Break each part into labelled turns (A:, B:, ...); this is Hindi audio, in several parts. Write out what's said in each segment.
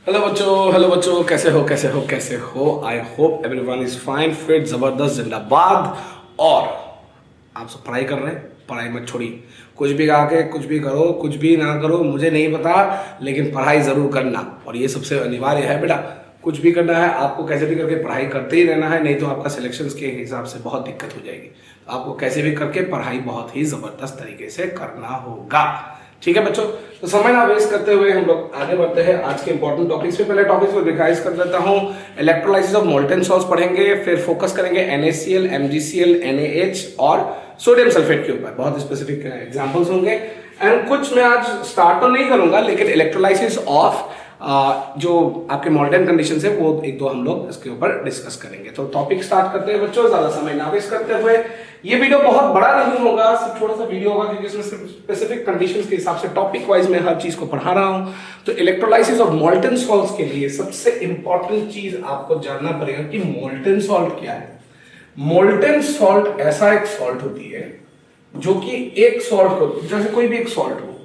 A: हेलो बच्चों, कैसे हो। I hope everyone is fine, fit, जबरदस्त, जिंदाबाद। और आप सब पढ़ाई कर रहे हैं, पढ़ाई मत छोड़िए। कुछ भी आके कुछ भी करो, कुछ भी ना करो, मुझे नहीं पता, लेकिन पढ़ाई जरूर करना। और ये सबसे अनिवार्य है बेटा। कुछ भी करना है आपको, कैसे भी करके पढ़ाई करते ही रहना है, नहीं तो आपका सिलेक्शंस के हिसाब से बहुत दिक्कत हो जाएगी। तो आपको कैसे भी करके पढ़ाई बहुत ही जबरदस्त तरीके से करना होगा। ठीक है बच्चों, तो समय ना वेस्ट करते हुए हम लोग आगे बढ़ते हैं आज के इंपॉर्टेंट टॉपिक्स पे। पहले टॉपिक्स को रिवाइज कर देता हूं। इलेक्ट्रोलाइसिस ऑफ मोल्टेन सॉल्ट्स पढ़ेंगे, फिर फोकस करेंगे NaCl, MgCl, NaH और सोडियम सल्फेट के ऊपर। बहुत स्पेसिफिक एग्जांपल्स होंगे। एंड कुछ मैं आज स्टार्ट तो नहीं करूंगा, लेकिन इलेक्ट्रोलाइसिस ऑफ जो आपके मॉल्टेन कंडीशन है वो एक दो हम लोग इसके ऊपर डिस्कस करेंगे। तो टॉपिक स्टार्ट करते हैं बच्चों, ज्यादा समय ना वेस्ट करते हुए। ये वीडियो बहुत बड़ा नहीं होगा, सिर्फ छोटा सा वीडियो होगा, क्योंकि इसमें स्पेसिफिक कंडीशंस के हिसाब से टॉपिक वाइज मैं हर चीज को पढ़ा रहा हूं। तो इलेक्ट्रोलाइसिस ऑफ मोल्टेन सॉल्ट्स के लिए सबसे इंपॉर्टेंट चीज आपको जानना पड़ेगा कि मोल्टेन सॉल्ट क्या है। मोल्टेन सॉल्ट ऐसा एक सॉल्ट होती है जो कि एक सॉल्ट को, जैसे कोई भी एक सॉल्ट हो,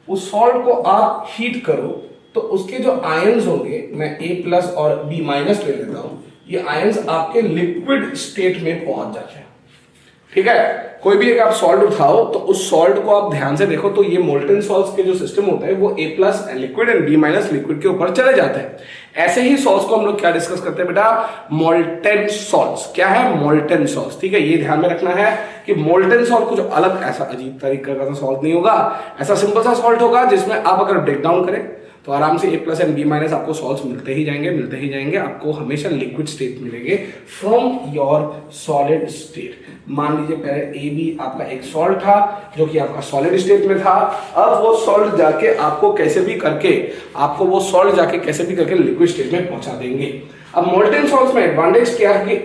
A: उस सॉल्ट को आप हीट करो तो उसके जो आयंस होंगे, मैं A+ और B- ले लेता हूं, ये आयंस आपके लिक्विड स्टेट में पहुंच जाते हैं। ठीक है, कोई भी एक आप सॉल्ट उठाओ तो उस सॉल्ट को आप ध्यान से देखो तो ये मोल्टेन सॉल्ट्स के जो सिस्टम होता है वो A+ liquid and B- liquid के ऊपर चले जाते हैं। ऐसे ही सॉल्ट्स को हम लोग क्या डिस्कस करते हैं बेटा, मोल्टेन सॉल्ट्स। क्या है? Molten salts. ठीक है, ये ध्यान में रखना है कि मोल्टेन सॉल्ट कुछ अलग ऐसा अजीब तरीके का सॉल्ट नहीं होगा। ऐसा सिंपल सा सॉल्ट होगा जिसमें आप अगर ब्रेक डाउन करें तो आराम से A+ एंड B- आपको सॉल्ट्स मिलते ही जाएंगे। आपको हमेशा लिक्विड स्टेट मिलेंगे फ्रॉम योर सॉलिड स्टेट। मान लीजिए पहले AB आपका एक सॉल्ट था जो कि आपका सॉलिड स्टेट में था। अब वो सॉल्ट जाके आपको कैसे भी करके लिक्विड स्टेट में पहुंचा देंगे। अब मोल्टेन सॉल्ट्स में एडवांटेज क्या है कि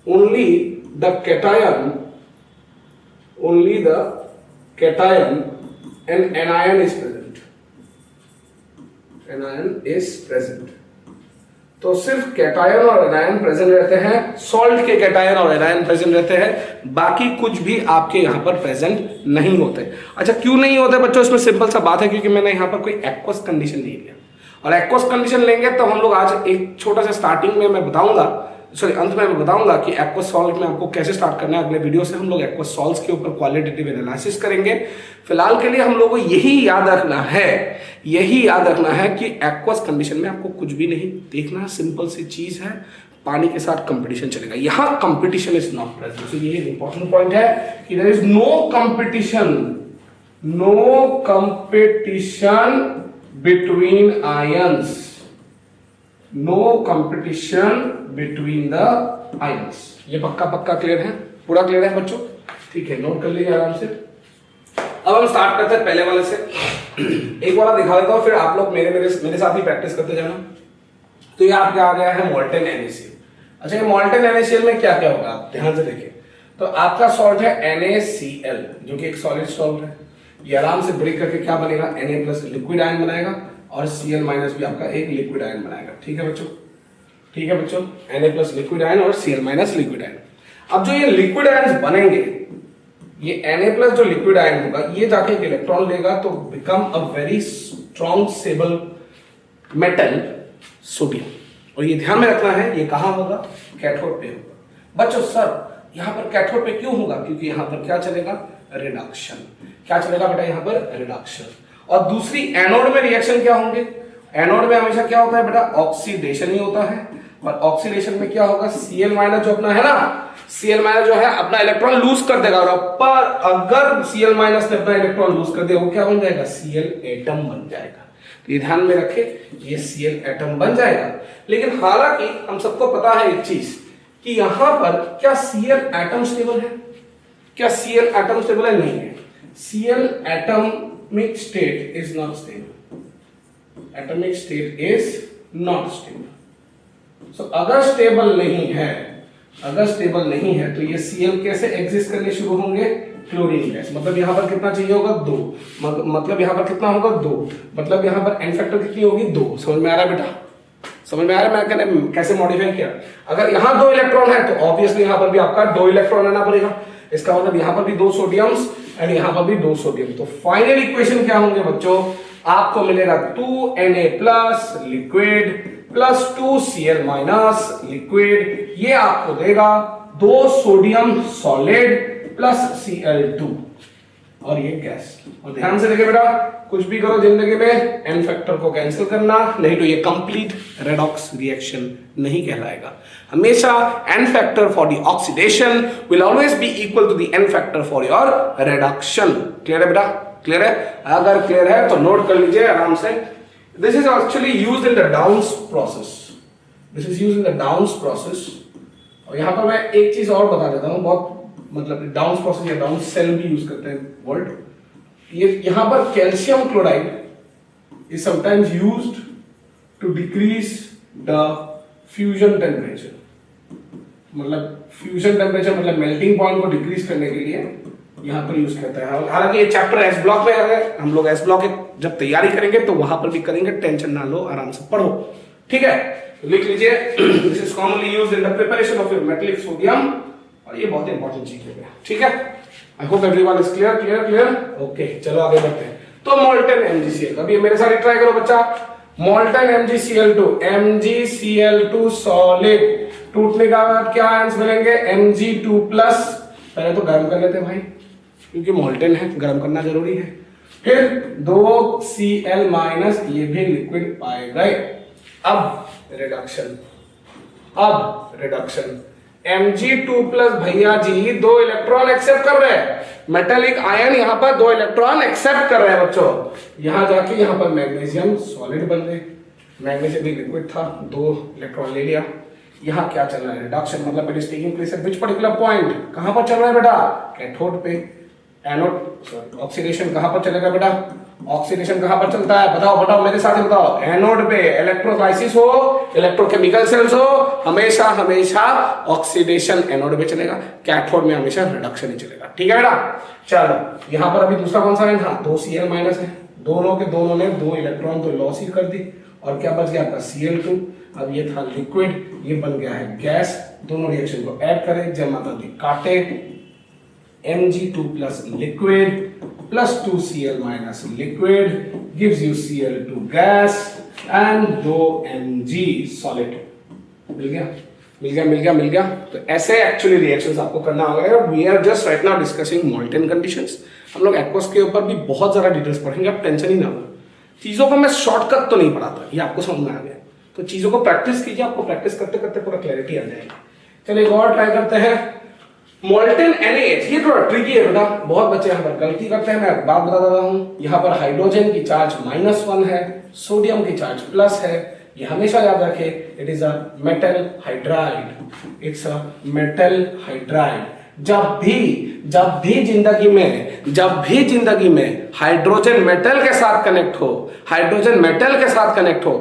A: only the cation and anion is present। तो सिर्फ कैटायन और एनायन प्रेजेंट रहते हैं, सॉल्ट के कैटायन और एनायन प्रेजेंट रहते हैं, बाकी कुछ भी आपके यहां पर प्रेजेंट नहीं होते। अच्छा, क्यों नहीं होते बच्चों? इसमें सिंपल सा बात है, क्योंकि मैंने यहां पर कोई एक्वस कंडीशन नहीं लिया। और एक्वस कंडीशन लेंगे तो हम लोग आज एक छोटा सा स्टार्टिंग में मैं बताऊंगा, अंत में मैं बताऊंगा कि एक्वस सॉल्ट में आपको कैसे स्टार्ट करना है। अगले वीडियो से हम लोग एक्वस सॉल्ट्स के ऊपर क्वालिटेटिव एनालिसिस करेंगे। फिलहाल के लिए हम लोगों को यही याद रखना है कि एक्वस कंडीशन में आपको कुछ भी नहीं देखना, सिंपल सी चीज है, पानी के साथ कंपटीशन चलेगा। यहां कंपटीशन इज नॉट प्रेजेंट। तो ये इंपॉर्टेंट पॉइंट है कि there is no competition between ions, between the ions. ये पक्का क्लियर है? पूरा क्लियर है बच्चों? ठीक है, नोट कर लीजिए आराम से। अब हम स्टार्ट करते हैं पहले वाले से। एक वाला दिखा देता हूं, फिर आप लोग मेरे साथ ही प्रैक्टिस करते जाना। तो ये आपके आ गया है मोल्टेन NaCl। अच्छा, ये मोल्टेन NaCl में क्या क्या होगा आप ध्यान से देखिए। तो आपका सॉल्ट है NaCl जो कि एक सॉलिड सॉल्ट है। ये आराम से ब्रेक करके क्या बनेगा, Na+ लिक्विड आयन बनाएगा और Cl- भी आपका एक लिक्विड आयन बनाएगा। ठीक है बच्चों, Na+ लिक्विड आयन और Cl- लिक्विड आयन। अब जो ये लिक्विड आयन बनेंगे, ये Na+ जो लिक्विड आयन होगा, ये जाके एक इलेक्ट्रॉन लेगा तो become a very strong stable metal sodium. और ये ध्यान में रखना है, ये कहां होगा, कैथोड पे होगा। बच्चों सर यहां पर कैथोड पे क्यों होगा? क्योंकि यहां पर क्या चलेगा, रिडक्शन। क्या चलेगा बेटा यहां पर, रिडक्शन। और दूसरी एनोड में रिएक्शन क्या होंगे? एनोड में हमेशा क्या होता है बेटा, ऑक्सीडेशन ही होता है। और ऑक्सीडेशन में क्या होगा, Cl- जो अपना है ना, Cl- जो है अपना इलेक्ट्रॉन लूज कर देगा। और पर अगर Cl- ने अपना इलेक्ट्रॉन लूज कर दिया, वो क्या बन जाएगा, Cl एटम बन जाएगा। तो ये ध्यान में रखे, ये Cl एटम बन जाएगा। लेकिन हालांकि हम सबको पता है एक चीज कि यहां पर क्या Cl एटम स्टेबल है? क्या Cl एटम स्टेबल है? नहीं है। Cl atomic state is not stable. Atomic state is not stable. So अगर स्टेबल नहीं है तो ये Cl कैसे एग्जिस्ट करने शुरू होंगे, क्लोरीन गैस। मतलब यहां पर कितना चाहिए होगा, 2। मतलब यहां पर कितना होगा, 2। मतलब यहां पर n फैक्टर कितनी होगी, 2। समझ में आ रहा है बेटा? समझ में आ रहा है मैंने कैसे मॉडिफाई किया? अगर यहां 2 इलेक्ट्रॉन है तो ऑब्वियसली यहां पर भी आपका 2 इलेक्ट्रॉन आना पड़ेगा। इसका मतलब यहां पर भी 2 सोडियम्स, एंड यहाँ पर भी 2 सोडियम। तो फाइनल इक्वेशन क्या होंगे बच्चों, आपको मिलेगा 2Na plus liquid plus 2Cl minus liquid, ये आपको देगा 2 सोडियम सॉलिड प्लस Cl2 और ये गैस। और ध्यान से देखिए बेटा, कुछ भी करो जिंदगी में एन फैक्टर को कैंसिल करना, नहीं तो ये कंप्लीट रेडॉक्स रिएक्शन नहीं कहलाएगा। हमेशा n factor for the oxidation will always be equal to the n factor for your reduction. Clear है बेटा, क्लियर है? अगर क्लियर है तो नोट कर लीजिए आराम से। This is actually used in the downs process, this is used in the downs process. और यहां पर मैं एक चीज और बता देता हूं, बहुत मतलब डाउन प्रोसेस या डाउन सेल भी यूज करते हैं वर्ड। ये यहां पर calcium chloride is sometimes used to decrease the fusion temperature, मतलब फ्यूजन टेम्परेचर मतलब मेल्टिंग पॉइंट को डिक्रीज करने के लिए यहां पर यूज करता है। हालांकि ये चैप्टर एस ब्लॉक में है, हम लोग एस ब्लॉक जब तैयारी करेंगे तो वहां पर भी करेंगे, टेंशन ना लो, आराम से पढ़ो, ठीक है? तो लिख लीजिए, this is commonly used in the preparation of your metallic sodium, और ये बहुत इंपॉर्टेंट चीज है, ठीक है? I hope everyone is clear clear clear. Okay, चलो आगे बढ़ते हैं। तो मोल्टन MgCl, अभी मेरे साथ ट्राई करो बच्चा। मोल्टन MgCl2 सॉलिड टूटने का बाद क्या आंसर मिलेंगे, Mg2 प्लस। पहले तो गर्म कर लेते हैं भाई, क्योंकि मोल्टन है, गर्म करना जरूरी है। फिर 2Cl माइनस, ये भी लिक्विड पाए गए। अब रिडक्शन Mg2 प्लस भैया जी 2 इलेक्ट्रॉन एक्सेप्ट कर रहे हैं, मेटेलिक आयन यहाँ पर 2 इलेक्ट्रॉन एक्सेप्ट कर रहे हैं बच्चों। यहां जाके यहाँ पर मैग्नीशियम सॉलिड बन गए, मैग्नीशियम भी लिक्विड था, 2 इलेक्ट्रॉन ले लिया। यहाँ क्या चल रहा है, रिडक्शन, मतलब it is taking place at which particular point, कहां पर चल रहा है बेटा, कैथोड पे। एनोड सॉरी ऑक्सीडेशन कहां पर चलेगा बेटा, ऑक्सीडेशन कहां पर चलता है, बताओ बताओ मेरे साथ बताओ। एनोड पे। इलेक्ट्रोलाइसिस हो, इलेक्ट्रोकेमिकल सेल्स हो, हमेशा हमेशा ऑक्सीडेशन एनोड पे चलेगा, कैथोड में हमेशा रिडक्शन ही चलेगा, ठीक है बेटा? चलो यहां पर अभी दूसरा कौन सा है, हाँ 2Cl माइनस है, दोनों के दोनों ने 2 इलेक्ट्रॉन तो लॉस ही कर दी, और क्या बच गया आपका Cl2। अब ये था लिक्विड, ये बन गया है गैस। दोनों रिएक्शन को ऐड करें, जमा कर दी काटे, Mg2 plus liquid plus 2Cl minus liquid gives you Cl2 gas and 2 Mg solid। मिल गया मिल गया मिल गया मिल गया। तो ऐसे एक्चुअली रिएक्शंस आपको करना होगा। We are just right now discussing molten conditions. हम लोग एक्वस के ऊपर भी बहुत ज्यादा डिटेल्स पढ़ेंगे, आप टेंशन ही ना लो। चीजों को मैं शॉर्टकट तो नहीं पढ़ाता, ये आपको समझ में आ गया। तो चीजों को प्रैक्टिस कीजिए, आपको प्रैक्टिस करते करते पूरा क्लैरिटी आ जाएगी। चलिए एक और ट्राई करते हैं, मोल्टन NaH। ये थोड़ा ट्रिकी है बेटा, बहुत बच्चे यहाँ पर गलती करते हैं। मैं बात बता देता हूँ, यहाँ पर हाइड्रोजन की चार्ज -1 है, सोडियम की चार्ज प्लस है। ये हमेशा याद रखें, it is a metal hydride, it's a metal hydride. जब भी जिंदगी में हाइड्रोजन मेटल के साथ कनेक्ट हो,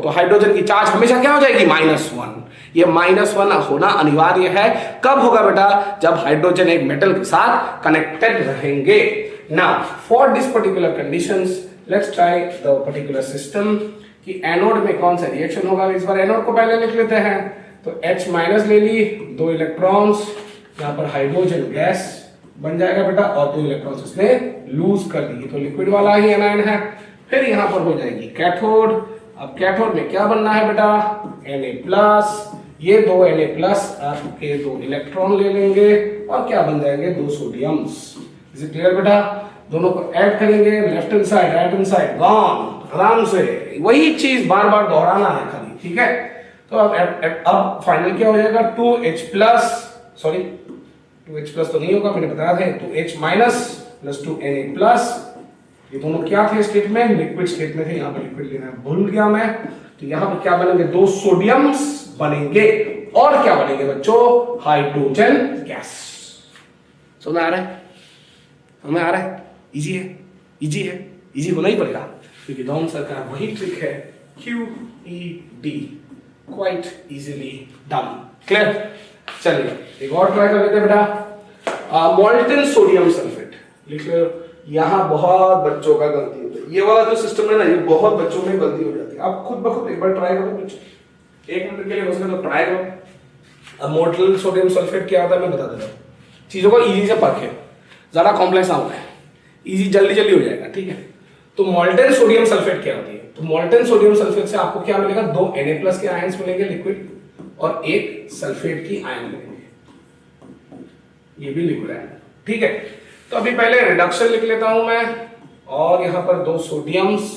A: तो हाइड्रोजन की चार्ज हमेशा क्या हो जाएगी, -1। ये -1 होना अनिवार्य है। कब होगा बेटा, जब हाइड्रोजन एक मेटल के साथ कनेक्टेड रहेंगे। Now for this particular conditions let's try the particular system कि एनोड में कौन सा रिएक्शन होगा। इस बार एनोड को पहले लिख लेते हैं। तो H- ले ली, 2 इलेक्ट्रॉन्स, यहाँ पर हाइड्रोजन गैस बन जाएगा बेटा, और 2 इलेक्ट्रॉन्स इसने लूज कर दी, तो लिक्विड वाला ही एनायन है। फिर यहाँ पर हो जाएगी कैथोड। अब कैथोड में क्या बनना है बेटा, Na+, ये 2 Na+ आपके 2 इलेक्ट्रॉन ले लेंगे, और क्या बन जाएंगे, 2 सोडियम्स। इज इट क्लियर बेटा? दोनों को ऐड करेंगे, left hand side right hand side gone, आराम से वही चीज बार बार दोहराना है खाली, ठीक है? तो अब फाइनल क्या हो जाएगा, 2H+, सॉरी 2H+ तो नहीं होगा, मैंने बताया था, 2H- प्लस 2Na+। ये दोनों क्या थे स्टेट में, लिक्विड स्टेट में थे, यहाँ पर लिक्विड लेना भूल गया मैं। तो यहाँ पर क्या बनेंगे, 2 सोडियम्स बनेंगे, और क्या बनेंगे बच्चों, हाइड्रोजन गैस। समझ आ रहा है? इजी है, इजी होना ही पड़ेगा, क्योंकि डाउन सर का वही ट्रिक है, QED, quite easily done. Clear? चलिए एक और ट्राई कर लेते हैं बेटा। मोल्टन सोडियम सल्फेट लिख लो। यहाँ बहुत बच्चों का गलती होती है, ये वाला जो सिस्टम है ना, ये बहुत बच्चों में गलती हो जाती है। आप खुद ब खुद एक बार ट्राई करो, कुछ 1 मिनट के लिए हो सके तो ट्राई करो। अब मोल्टन सोडियम सल्फेट क्या होता है मैं बता देता हूँ, चीजों को इजी से परखे, ज्यादा कॉम्प्लेक्स ना होता है। इजी, जल्दी जल्दी हो जाएगा, ठीक है। तो मोल्टेन सोडियम सल्फेट क्या होती है? तो मोल्टेन सोडियम सल्फेट से आपको क्या मिलेगा? 2 Na+ के आयंस मिलेंगे लिक्विड और एक सल्फेट की आयन मिलेंगे, ये भी लिक्विड आयन, ठीक है। तो अभी पहले रिडक्शन लिख लेता हूं मैं, और यहां पर 2 सोडियम्स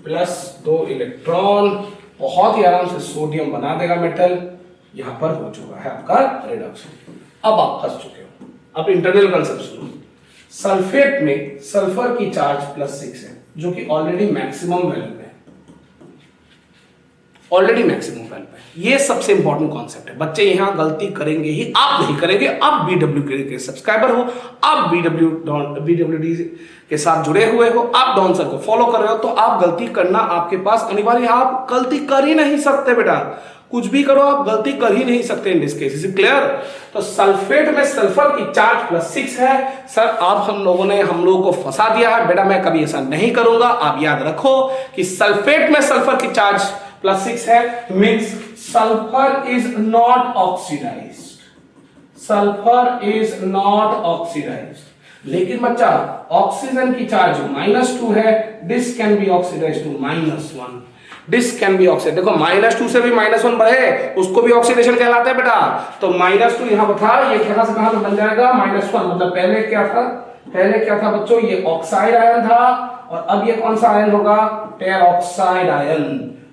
A: प्लस 2 इलेक्ट्रॉन, बहुत ही आराम से सोडियम बना देगा मेटल। यहां पर हो चुका है आपका रिडक्शन। अब आप फंस चुके हो। अब इंटरनल कंसेप्ट सुनो। सल्फेट में सल्फर की चार्ज +6 है, जो कि ऑलरेडी मैक्सिमम वैल्यू पे है, ऑलरेडी मैक्सिमम वैल्यू पे है। ये सबसे इंपॉर्टेंट कॉन्सेप्ट है। बच्चे यहां गलती करेंगे ही, आप नहीं करेंगे। आप BW के सब्सक्राइबर हो, आप BWD के साथ जुड़े हुए हो, आप डॉन सर को फॉलो कर रहे हो, तो आप गलती करना आपके पास अनिवार्य है। आप गलती कर ही नहीं सकते बेटा, कुछ भी करो आप गलती कर ही नहीं सकते in this case. Is clear? तो सल्फेट में सल्फर की चार्ज +6 है। सर आप हम लोगों को फंसा दिया है बेटा, मैं कभी ऐसा नहीं करूंगा। आप याद रखो कि सल्फेट में सल्फर की चार्ज +6 है, means sulphur is not oxidised, sulphur is not oxidised. लेकिन बच्चा ऑक्सीजन की चार्ज -2 है, this can be oxidised to -1, this can be oxide. देखो -2 से भी -1 बढ़े, उसको भी ऑक्सीडेशन कहलाता है बेटा। तो -2 यहां पर था, ये कहां से कहां बन जाएगा -1। मतलब पहले क्या था? पहले क्या था बच्चों? ये ऑक्साइड आयन था, और अब ये कौन सा आयन होगा? Peroxide ion.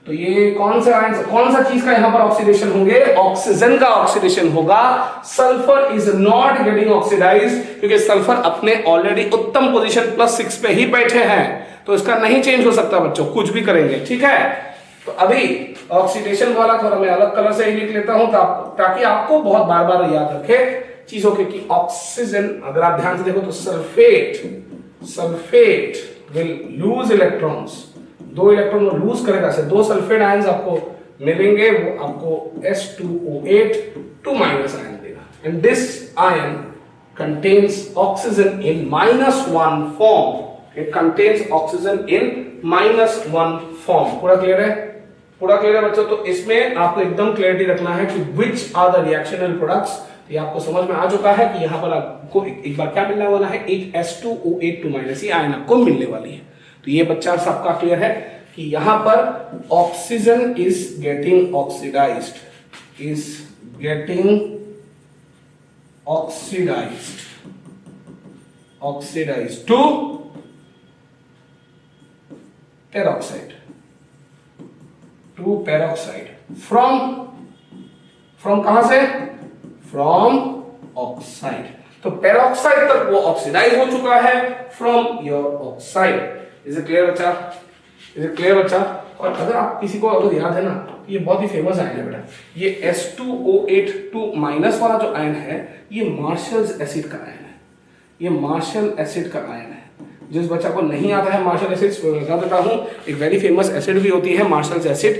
A: तो ये कौन सा आयन, कौन सा चीज का यहां पर ऑक्सीडेशन होंगे? ऑक्सीजन का ऑक्सीडेशन होगा। Sulphur is not getting oxidised, क्योंकि सल्फर अपने ऑलरेडी उत्तम पोजीशन +6 पे ही बैठे हैं, तो इसका नहीं चेंज हो सकता बच्चों, कुछ भी करेंगे, ठीक है। तो अभी ऑक्सीडेशन वाला थोड़ा मैं अलग कलर से ही लिख लेता हूं, ताकि आपको बहुत बार बार याद रखे चीजों के कि ऑक्सीजन, अगर आप ध्यान से देखो तो sulphate will lose electrons, 2 electron lose करेगा। से 2 सल्फेट आयंस आपको मिलेंगे, वो आपको H2O8 2- आयन देगा, and this ion contains oxygen in -1 form. It contains oxygen in -1 form। पूरा क्लियर है? पूरा क्लियर है बच्चों? तो इसमें आपको एकदम क्लैरिटी रखना है कि which are the reactional products। ये आपको समझ में आ चुका है कि यहाँ पर आपको एक बार क्या मिलने वाला है? एक H2O8 2- ये आयन आपको मिलने वाली है। तो ये बच्चा सबका क्लियर है कि यहाँ पर oxygen is getting oxidised, to peroxide, from कहां से? From oxide। तो पेरोक्साइड तक वो ऑक्सीडाइज हो चुका है from your oxide. Is it clear बच्चा? इज इट क्लियर बच्चा? और अगर आप किसी को अगर याद है ना, ये बहुत ही फेमस आयन है बेटा, ये H2O8 2- वाला जो आयन है, ये मार्शल एसिड का आयन है, ये मार्शल एसिड का आयन है। जिस बच्चा को नहीं आता है मार्शल एसिड, बता देता हूं, एक वेरी फेमस एसिड भी होती है मार्शल एसिड,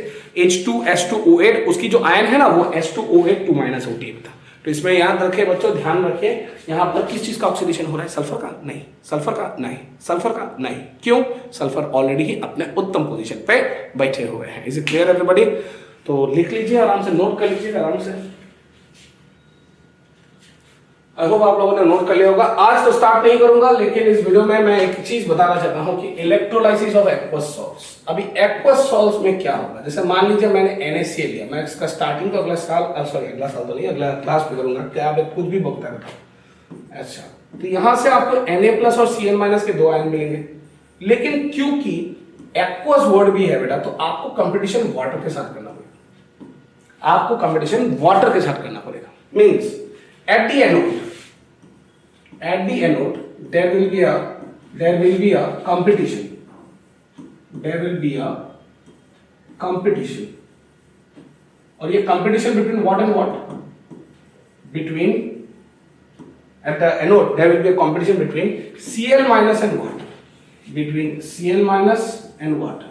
A: H2H2O8, उसकी जो आयन है ना वो H2O8 2- होती है बेटा। तो इसमें याद रखें बच्चों, ध्यान रखें, यहां पर किस चीज का ऑक्सीडेशन हो रहा है? सल्फर का नहीं, सल्फर का नहीं, सल्फर का नहीं। क्यों? सल्फर ऑलरेडी ही अपने उत्तम पोजीशन पे बैठे हुए हैं। Is it clear everybody? तो लिख लीजिए, आराम से नोट कर लीजिए, आराम से। आई होप आप लोगों ने नोट कर लिया होगा। आज तो स्टार्ट नहीं करूंगा, लेकिन इस वीडियो में मैं एक चीज बताना चाहता हूं कि इलेक्ट्रोलाइसिस ऑफ एक्वस सॉल्ट्स। अभी एक्वस सॉल्ट्स में क्या होगा? जैसे मान लीजिए मैंने NaCl लिया, मैं इसका स्टार्टिंग तो अगला साल तो नहीं, अगला क्लास पे करूंगा, क्या आप कुछ भी बकता रहता। अच्छा, तो यहां से आपको Na+ और Cl- के 2 आयन मिलेंगे, लेकिन क्योंकि एक्वस वर्ड भी है बेटा, तो आपको कंपटीशन वाटर के साथ करना पड़ेगा, आपको कंपटीशन वाटर के साथ करना पड़ेगा। Means at the anode there will be a competition, और ये competition between what and what? At the anode there will be a competition between Cl- and water, between Cl- and water।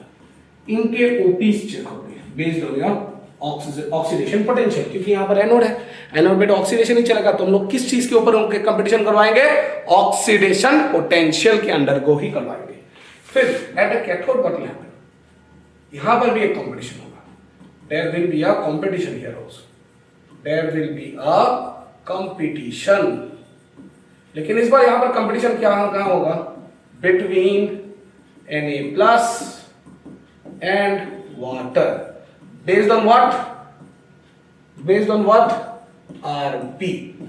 A: इनके OPs चेक होंगे based on your oxidation potential, क्योंकि यहां पर एनोड है, एनोड में तो ऑक्सीडेशन ही चलेगा, तो हम लोग किस चीज के ऊपर उनके कंपटीशन करवाएंगे? ऑक्सीडेशन पोटेंशियल के अंडर को ही करवाएंगे। फिर at a cathode what will happen? यहां पर भी एक कंपटीशन होगा, there will be a competition here also, there will be a competition. लेकिन इस बार यहां पर कंपटीशन क्या कहां होगा? between Na plus and water based on what? Rp.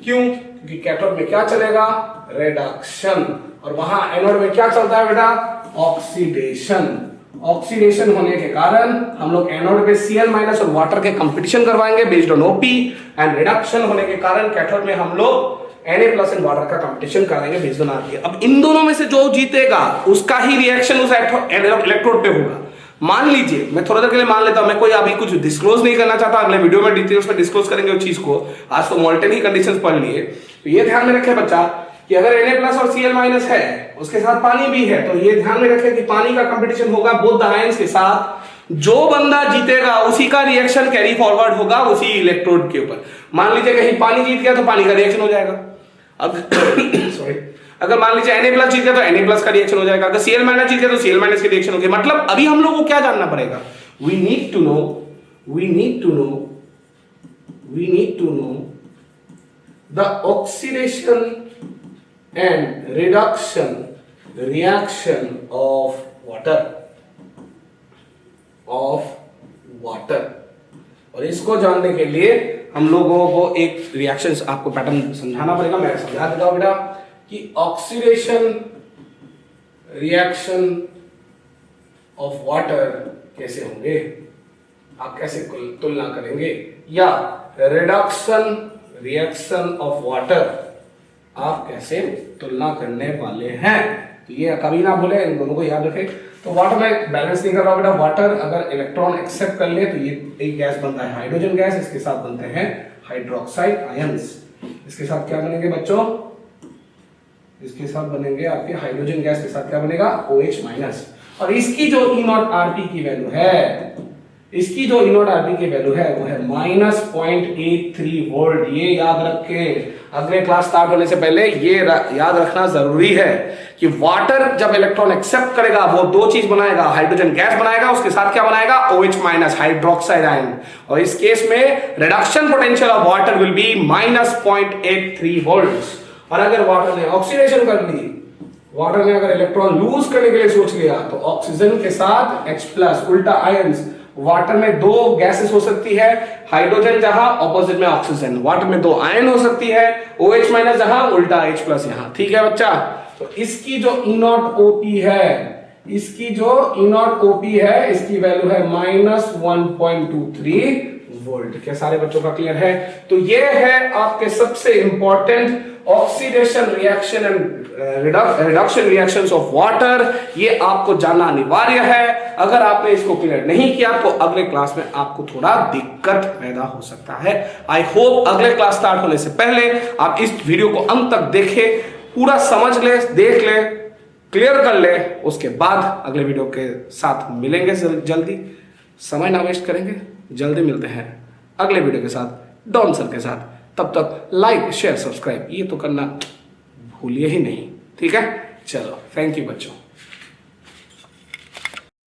A: क्यों? क्योंकि कैथोड में क्या चलेगा? रिडक्शन, और वहां एनोड में क्या चलता है बेटा? ऑक्सीडेशन। ऑक्सीडेशन होने के कारण हम लोग एनोड पे Cl माइनस और वाटर के कंपटीशन करवाएंगे based on OP, and reduction होने के कारण कैथोड में हम लोग Na प्लस एंड वाटर का कंपटीशन कराएंगे बेस्ड ऑन Rp। अब इन दोनों में से जो जीतेगा उसका ही रिएक्शन उस इलेक्ट्रोड पे होगा। मान लीजिए, मैं थोड़ा देर के लिए मान लेता हूं, मैं कोई अभी कुछ डिस्क्लोज नहीं करना चाहता, अगले वीडियो में डिटेल्स में डिस्क्लोज करेंगे उस चीज को। आज तो मोल्टन ही कंडीशंस पढ़ लिए। तो ये ध्यान में रखे बच्चा कि अगर Na प्लस और Cl माइनस है, उसके साथ पानी भी है, तो ये ध्यान में रखे कि पानी का कंपटीशन होगा बोथ द आयंस के साथ। जो बंदा जीतेगा उसी का रिएक्शन कैरी फॉरवर्ड होगा उसी इलेक्ट्रोड के ऊपर। मान लीजिए कहीं पानी जीत गया तो पानी का रिएक्शन हो जाएगा। अब सॉरी, अगर मान लीजिए Na प्लस जीत गया तो Na प्लस का रिएक्शन हो जाएगा, अगर Cl माइनस जीत गया तो Cl माइनस की रिएक्शन होगी। मतलब अभी हम लोग को क्या जानना पड़ेगा? we need to know the oxidation and reduction reaction of water। और इसको जानने के लिए हम लोगों को एक रिएक्शन आपको पैटर्न समझाना पड़ेगा। मैं समझा देता हूं बेटा कि ऑक्सीडेशन रिएक्शन ऑफ वाटर कैसे होंगे, आप कैसे तुलना करेंगे, या रिडक्शन रिएक्शन ऑफ वाटर आप कैसे तुलना करने वाले हैं। तो ये कभी ना भूले, इन दोनों को याद रखें। तो वाटर में बैलेंस नहीं कर रहा बेटा। वाटर अगर इलेक्ट्रॉन एक्सेप्ट कर ले तो ये एक गैस बनता है हाइड्रोजन गैस, इसके साथ बनते हैं हाइड्रोक्साइड आयंस। इसके साथ क्या बनेंगे बच्चों? इसके साथ बनेंगे आपके हाइड्रोजन गैस के साथ क्या बनेगा? OH minus. और इसकी जो E0 Rp की वैल्यू है, इसकी जो E0 Rp की वैल्यू है वो है -0.83 वोल्ट। ये याद रखे, अगले क्लास स्टार्ट होने से पहले ये याद रखना जरूरी है कि वाटर जब इलेक्ट्रॉन एक्सेप्ट करेगा वो दो चीज बनाएगा, हाइड्रोजन गैस बनाएगा, उसके साथ क्या बनाएगा? OH minus, hydroxide ion. और इस केस में reduction potential of water will be -0.83 volts. और अगर वाटर ने ऑक्सीडेशन कर ली, वाटर ने अगर इलेक्ट्रॉन लूज करने के लिए सोच लिया, तो ऑक्सीजन के साथ H+ उल्टा आयंस। वाटर में दो गैसेस हो सकती है, हाइड्रोजन जहां ऑपोजिट में ऑक्सीजन। वाटर में दो आयन हो सकती है, OH माइनस जहां उल्टा H+ यहां। ठीक है बच्चा? तो इसकी जो E0 OP है, इसकी जो E0 OP है, इसकी वैल्यू है -1.23 वोल्ट। क्या सारे बच्चों का क्लियर है? तो ये है आपके सबसे important oxidation reaction and reduction reactions of water. ये आपको जानना अनिवार्य है। अगर आपने इसको क्लियर नहीं किया तो अगले क्लास में आपको थोड़ा दिक्कत पैदा हो सकता है। आई होप अगले क्लास स्टार्ट होने से पहले आप इस वीडियो को अंत तक देखें, पूरा समझ ले, देख ले, क्लियर कर ले। उसके बाद अगले वीडियो के साथ मिलेंगे जल्दी। समय ना वेस्ट करेंगे, जल्दी मिलते हैं अगले वीडियो के साथ, डॉन सर के साथ। तब तक लाइक शेयर सब्सक्राइब ये तो करना भूलिए ही नहीं। ठीक है? चलो, थैंक यू बच्चों।